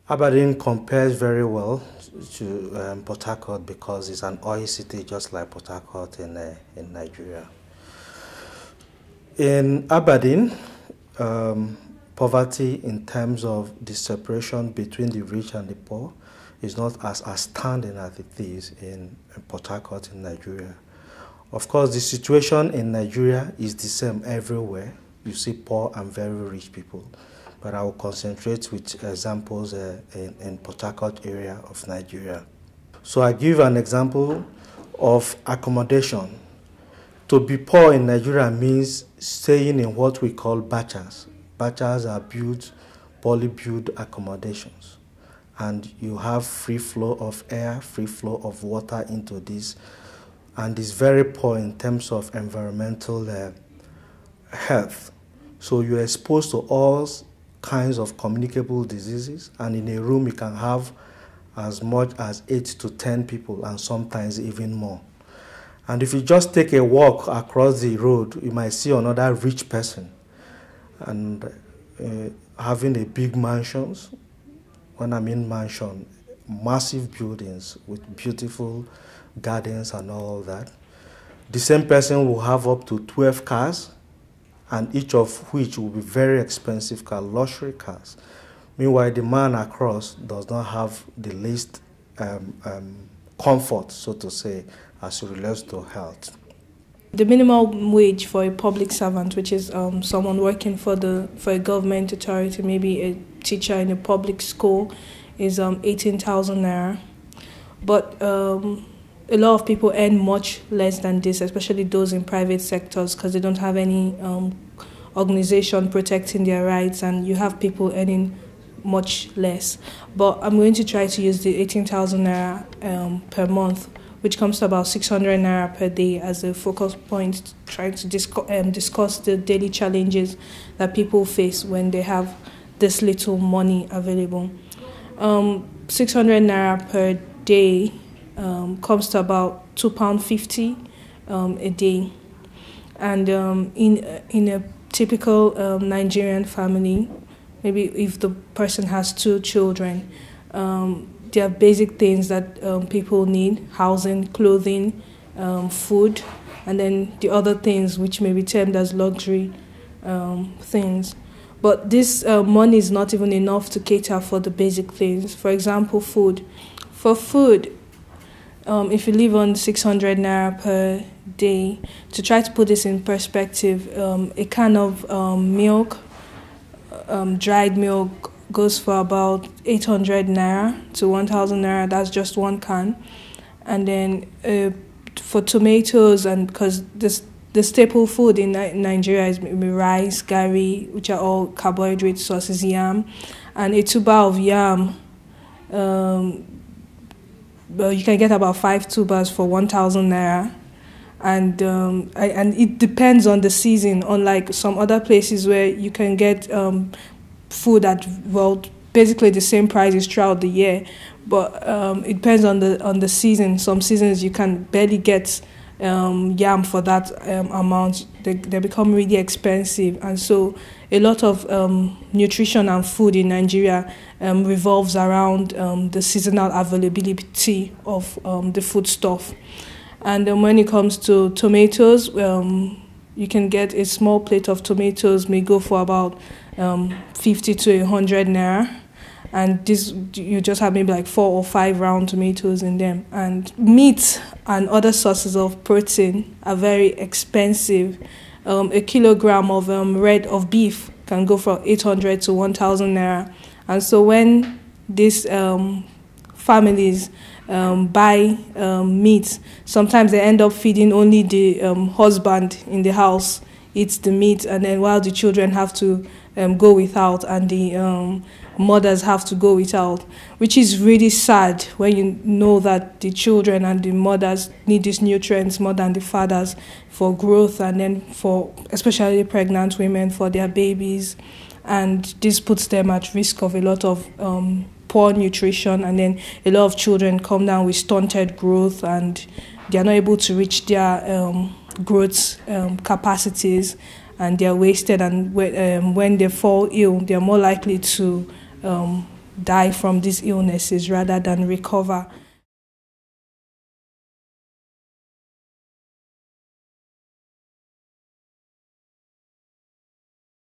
Aberdeen compares very well to Port Harcourt because it's an oil city just like Port Harcourt in Nigeria. In Aberdeen, poverty in terms of the separation between the rich and the poor is not as outstanding as it is in Port Harcourt in Nigeria. Of course, the situation in Nigeria is the same everywhere. You see poor and very rich people. But I will concentrate with examples in Port Harcourt area of Nigeria. So I give an example of accommodation. To be poor in Nigeria means staying in what we call bachas. Bachas are poorly built accommodations. And you have free flow of air, free flow of water into this. And it's very poor in terms of environmental health. So you're exposed to all kinds of communicable diseases, and in a room you can have as much as 8 to 10 people and sometimes even more. And if you just take a walk across the road, you might see another rich person and having a big mansions. When I mean mansion, massive buildings with beautiful gardens and all that. The same person will have up to 12 cars, and each of which will be very expensive cars, luxury cars. Meanwhile, the man across does not have the least comfort, so to say, as it relates to health. The minimum wage for a public servant, which is someone working for a government authority, maybe a teacher in a public school, is 18,000 naira. But a lot of people earn much less than this, especially those in private sectors, because they don't have any organization protecting their rights, and you have people earning much less. But I'm going to try to use the 18,000 naira per month, which comes to about 600 naira per day, as a focus point, trying to discuss the daily challenges that people face when they have this little money available. 600 naira per day comes to about £2.50 a day. And in a typical Nigerian family, maybe if the person has 2 children, there are basic things that people need: housing, clothing, food, and then the other things which may be termed as luxury things. But this money is not even enough to cater for the basic things. For example, food. For food, if you live on 600 naira per day, to try to put this in perspective, a can of milk, dried milk, goes for about 800 naira to 1,000 naira. That's just one can. And then for tomatoes, and because the staple food in Nigeria is rice, gari, which are all carbohydrate sources, yam, and a tuber of yam. Well, you can get about 5 tubers for 1,000 naira, and it depends on the season. Unlike some other places where you can get food at, well, basically the same prices throughout the year, but it depends on the season. Some seasons you can barely get yam for that amount. They become really expensive, and so a lot of nutrition and food in Nigeria revolves around the seasonal availability of the foodstuff. And when it comes to tomatoes, you can get a small plate of tomatoes may go for about 50 to 100 naira. And this, you just have maybe like 4 or 5 round tomatoes in them. And meat and other sources of protein are very expensive. A kilogram of beef can go for 800 to 1,000 naira. And so when these families buy meat, sometimes they end up feeding only the husband in the house, eats the meat, and then while the children have to go without, and the mothers have to go without, which is really sad when you know that the children and the mothers need these nutrients more than the fathers for growth, and then for especially pregnant women, for their babies. And this puts them at risk of a lot of poor nutrition, and then a lot of children come down with stunted growth, and they are not able to reach their growth capacities, and they are wasted. And when they fall ill, they are more likely to die from these illnesses rather than recover.